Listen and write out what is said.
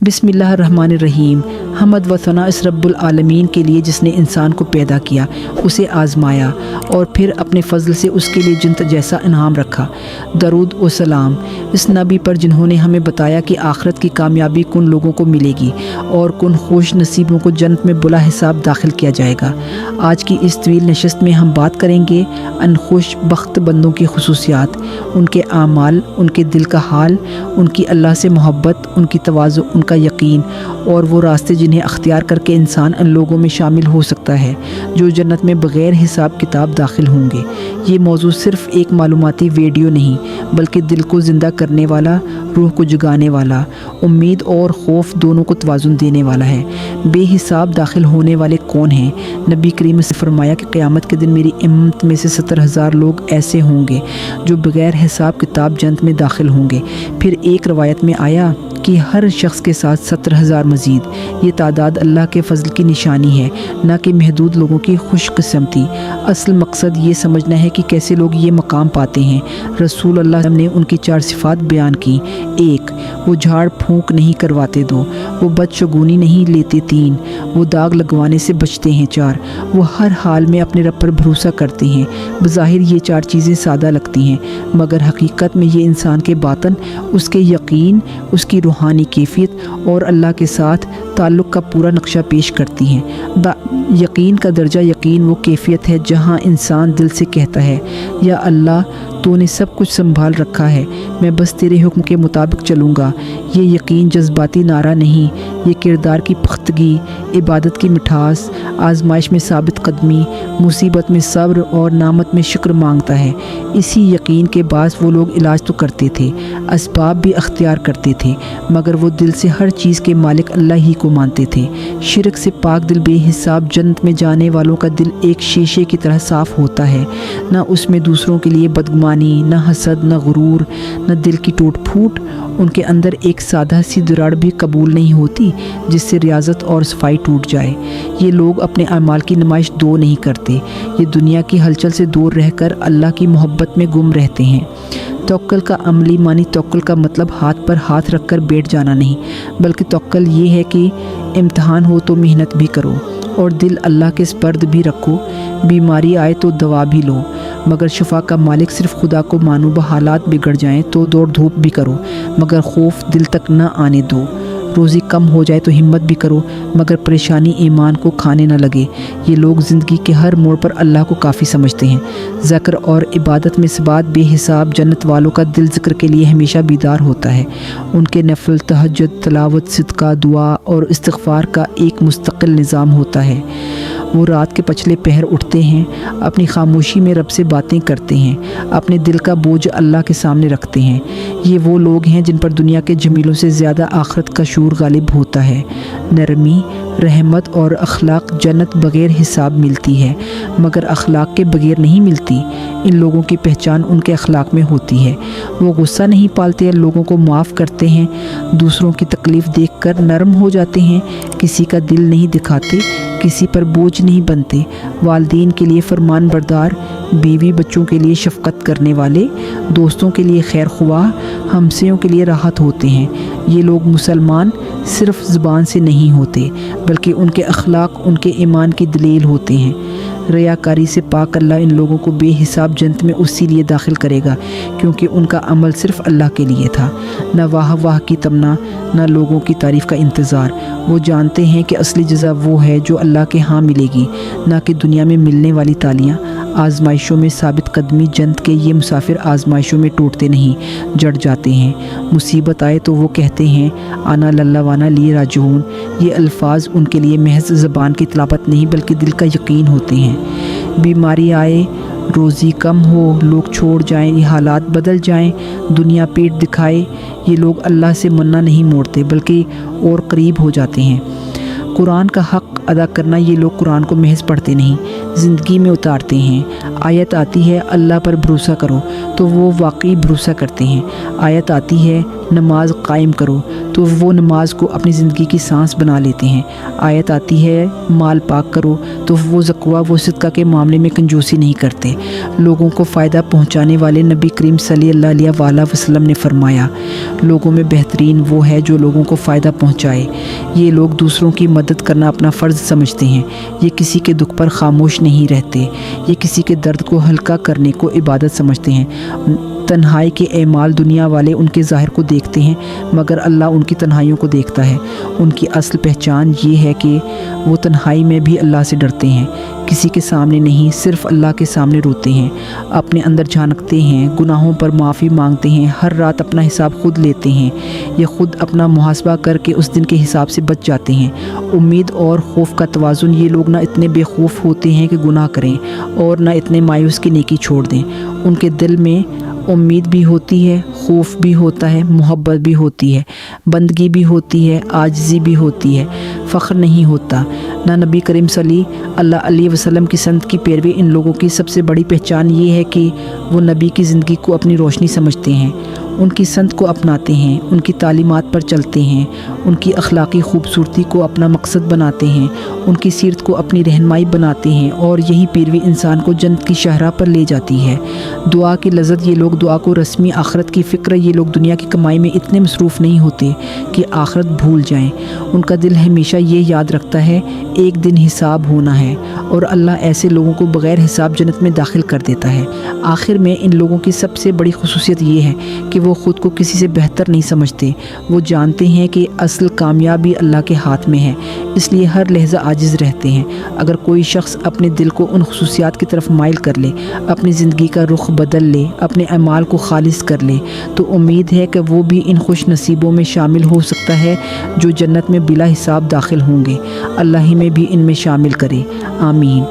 بسم اللہ الرحمن الرحیم۔ حمد و ثنا اس رب العالمین کے لیے جس نے انسان کو پیدا کیا، اسے آزمایا اور پھر اپنے فضل سے اس کے لیے جنت جیسا انعام رکھا۔ درود و سلام اس نبی پر جنہوں نے ہمیں بتایا کہ آخرت کی کامیابی کن لوگوں کو ملے گی اور کن خوش نصیبوں کو جنت میں بلا حساب داخل کیا جائے گا۔ آج کی اس طویل نشست میں ہم بات کریں گے ان خوش بخت بندوں کی خصوصیات، ان کے اعمال، ان کے دل کا حال، ان کی اللہ سے محبت، ان کی تواضع، ان کا یقین اور وہ راستے جنہیں اختیار کر کے انسان ان لوگوں میں شامل ہو سکتا ہے جو جنت میں بغیر حساب کتاب داخل ہوں گے۔ یہ موضوع صرف ایک معلوماتی ویڈیو نہیں بلکہ دل کو زندہ کرنے والا، روح کو جگانے والا، امید اور خوف دونوں کو توازن دینے والا ہے۔ بے حساب داخل ہونے والے کون ہیں؟ نبی کریم نے فرمایا کہ قیامت کے دن میری امت میں سے 70,000 لوگ ایسے ہوں گے جو بغیر حساب کتاب جنت میں داخل ہوں گے۔ پھر ایک روایت میں آیا کہ ہر شخص کے ساتھ 70,000 مزید۔ یہ تعداد اللہ کے فضل کی نشانی ہے، نہ کہ محدود لوگوں کی خوش قسمتی۔ اصل مقصد یہ سمجھنا ہے کہ کیسے لوگ یہ مقام پاتے ہیں۔ رسول اللہ نے ان کی 4 صفات بیان کی۔ 1، وہ جھاڑ پھونک نہیں کرواتے۔ 2، وہ بدشگونی نہیں لیتے۔ 3، وہ داغ لگوانے سے بچتے ہیں۔ 4، وہ ہر حال میں اپنے رب پر بھروسہ کرتے ہیں۔ بظاہر یہ 4 چیزیں سادہ لگتی ہیں مگر حقیقت میں یہ انسان کے باطن، اس کے یقین، اس کی روحانی کیفیت اور اللہ کے ساتھ تعلق کا پورا نقشہ پیش کرتی ہیں۔ یقین کا درجہ یقین وہ کیفیت ہے جہاں انسان دل سے کہتا ہے، یا اللہ تو نے سب کچھ سنبھال رکھا ہے، میں بس تیرے حکم کے مطابق چلوں گا۔ یہ یقین جذباتی نعرہ نہیں، یہ کردار کی پختگی، عبادت کی مٹھاس، آزمائش میں ثابت قدمی، مصیبت میں صبر اور نعمت میں شکر مانگتا ہے۔ اسی یقین کے باعث وہ لوگ علاج تو کرتے تھے، اسباب بھی اختیار کرتے تھے، مگر وہ دل سے ہر چیز کے مالک اللہ ہی کو مانتے تھے۔ شرک سے پاک دل بے حساب جنت میں جانے والوں کا دل ایک شیشے کی طرح صاف ہوتا ہے، نہ اس میں دوسروں کے لیے بدگمانی، نہ حسد، نہ غرور، نہ دل کی ٹوٹ پھوٹ۔ ان کے اندر ایک سادہ سی دراڑ بھی قبول نہیں ہوتی جس سے ریاضت اور صفائی ٹوٹ جائے۔ یہ لوگ اپنے اعمال کی نمائش دو نہیں کرتے، یہ دنیا کی ہلچل سے دور رہ کر اللہ کی محبت میں گم رہتے ہیں۔ توکل کا عملی معنی، توکل کا مطلب ہاتھ پر ہاتھ رکھ کر بیٹھ جانا نہیں، بلکہ توکل یہ ہے کہ امتحان ہو تو محنت بھی کرو اور دل اللہ کے سپرد بھی رکھو، بیماری آئے تو دوا بھی لو، مگر شفا کا مالک صرف خدا کو مانو۔ حالات بگڑ جائیں تو دوڑ دھوپ بھی کرو مگر خوف دل تک نہ آنے دو۔ روزی کم ہو جائے تو ہمت بھی کرو مگر پریشانی ایمان کو کھانے نہ لگے۔ یہ لوگ زندگی کے ہر موڑ پر اللہ کو کافی سمجھتے ہیں۔ ذکر اور عبادت میں ثبات بے حساب جنت والوں کا دل ذکر کے لیے ہمیشہ بیدار ہوتا ہے۔ ان کے نفل، تہجد، تلاوت، صدقہ، دعا اور استغفار کا ایک مستقل نظام ہوتا ہے۔ وہ رات کے پچھلے پہر اٹھتے ہیں، اپنی خاموشی میں رب سے باتیں کرتے ہیں، اپنے دل کا بوجھ اللہ کے سامنے رکھتے ہیں۔ یہ وہ لوگ ہیں جن پر دنیا کے جمیلوں سے زیادہ آخرت کا شعور غالب ہوتا ہے۔ نرمی، رحمت اور اخلاق جنت بغیر حساب ملتی ہے مگر اخلاق کے بغیر نہیں ملتی۔ ان لوگوں کی پہچان ان کے اخلاق میں ہوتی ہے۔ وہ غصہ نہیں پالتے، لوگوں کو معاف کرتے ہیں، دوسروں کی تکلیف دیکھ کر نرم ہو جاتے ہیں، کسی کا دل نہیں دکھاتے، کسی پر بوجھ نہیں بنتے، والدین کے لیے فرمان بردار، بیوی بچوں کے لیے شفقت کرنے والے، دوستوں کے لیے خیر خواہ، ہمسایوں کے لیے راحت ہوتے ہیں۔ یہ لوگ مسلمان صرف زبان سے نہیں ہوتے بلکہ ان کے اخلاق ان کے ایمان کی دلیل ہوتے ہیں۔ ریاکاری سے پاک اللہ ان لوگوں کو بے حساب جنت میں اسی لیے داخل کرے گا کیونکہ ان کا عمل صرف اللہ کے لیے تھا۔ نہ واہ واہ کی تمنا، نہ لوگوں کی تعریف کا انتظار۔ وہ جانتے ہیں کہ اصلی جزا وہ ہے جو اللہ کے ہاں ملے گی، نہ کہ دنیا میں ملنے والی تالیاں۔ آزمائشوں میں ثابت قدمی جنت کے یہ مسافر آزمائشوں میں ٹوٹتے نہیں، جڑ جاتے ہیں۔ مصیبت آئے تو وہ کہتے ہیں انا للہ وانا الیہ راجعون۔ یہ الفاظ ان کے لیے محض زبان کی تلاوت نہیں بلکہ دل کا یقین ہوتے ہیں۔ بیماری آئے، روزی کم ہو، لوگ چھوڑ جائیں، یہ حالات بدل جائیں، دنیا پیٹ دکھائے، یہ لوگ اللہ سے منہ نہیں موڑتے بلکہ اور قریب ہو جاتے ہیں۔ قرآن کا حق ادا کرنا، یہ لوگ قرآن کو محض پڑھتے نہیں، زندگی میں اتارتے ہیں۔ آیت آتی ہے اللہ پر بھروسہ کرو تو وہ واقعی بھروسہ کرتے ہیں۔ آیت آتی ہے نماز قائم کرو تو وہ نماز کو اپنی زندگی کی سانس بنا لیتے ہیں۔ آیت آتی ہے مال پاک کرو تو وہ زکوہ و صدقہ کے معاملے میں کنجوسی نہیں کرتے۔ لوگوں کو فائدہ پہنچانے والے نبی کریم صلی اللہ علیہ وآلہ وسلم نے فرمایا، لوگوں میں بہترین وہ ہے جو لوگوں کو فائدہ پہنچائے۔ یہ لوگ دوسروں کی مدد کرنا اپنا فرض سمجھتے ہیں، یہ کسی کے دکھ پر خاموش نہیں رہتے، یہ کسی کے درد کو ہلکا کرنے کو عبادت سمجھتے ہیں۔ تنہائی کے اعمال دنیا والے ان کے ظاہر کو دیکھتے ہیں مگر اللہ ان کی تنہائیوں کو دیکھتا ہے۔ ان کی اصل پہچان یہ ہے کہ وہ تنہائی میں بھی اللہ سے ڈرتے ہیں، کسی کے سامنے نہیں، صرف اللہ کے سامنے روتے ہیں، اپنے اندر جھانکتے ہیں، گناہوں پر معافی مانگتے ہیں، ہر رات اپنا حساب خود لیتے ہیں، یہ خود اپنا محاسبہ کر کے اس دن کے حساب سے بچ جاتے ہیں۔ امید اور خوف کا توازن، یہ لوگ نہ اتنے بے خوف ہوتے ہیں کہ گناہ کریں اور نہ اتنے مایوس کہ نیکی چھوڑ دیں۔ ان کے دل میں امید بھی ہوتی ہے، خوف بھی ہوتا ہے، محبت بھی ہوتی ہے، بندگی بھی ہوتی ہے، عاجزی بھی ہوتی ہے، فخر نہیں ہوتا۔ نہ نبی کریم صلی اللہ علیہ وسلم کی سنت کی پیروی۔ ان لوگوں کی سب سے بڑی پہچان یہ ہے کہ وہ نبی کی زندگی کو اپنی روشنی سمجھتے ہیں، ان کی سنت کو اپناتے ہیں، ان کی تعلیمات پر چلتے ہیں، ان کی اخلاقی خوبصورتی کو اپنا مقصد بناتے ہیں، ان کی سیرت کو اپنی رہنمائی بناتے ہیں، اور یہی پیروی انسان کو جنت کی شاہراہ پر لے جاتی ہے۔ دعا کی لذت، یہ لوگ دعا کو رسمی، آخرت کی فکر، یہ لوگ دنیا کی کمائی میں اتنے مصروف نہیں ہوتے کہ آخرت بھول جائیں۔ ان کا دل ہمیشہ یہ یاد رکھتا ہے ایک دن حساب ہونا ہے، اور اللہ ایسے لوگوں کو بغیر حساب جنت میں داخل کر دیتا ہے۔ آخر میں ان لوگوں کی سب سے بڑی خصوصیت یہ ہے کہ وہ خود کو کسی سے بہتر نہیں سمجھتے، وہ جانتے ہیں کہ اصل کامیابی اللہ کے ہاتھ میں ہے، اس لیے ہر لحظہ عاجز رہتے ہیں۔ اگر کوئی شخص اپنے دل کو ان خصوصیات کی طرف مائل کر لے، اپنی زندگی کا رخ بدل لے، اپنے اعمال کو خالص کر لے، تو امید ہے کہ وہ بھی ان خوش نصیبوں میں شامل ہو سکتا ہے جو جنت میں بلا حساب داخل ہوں گے۔ اللہ ہی میں بھی ان میں شامل کرے، آمین۔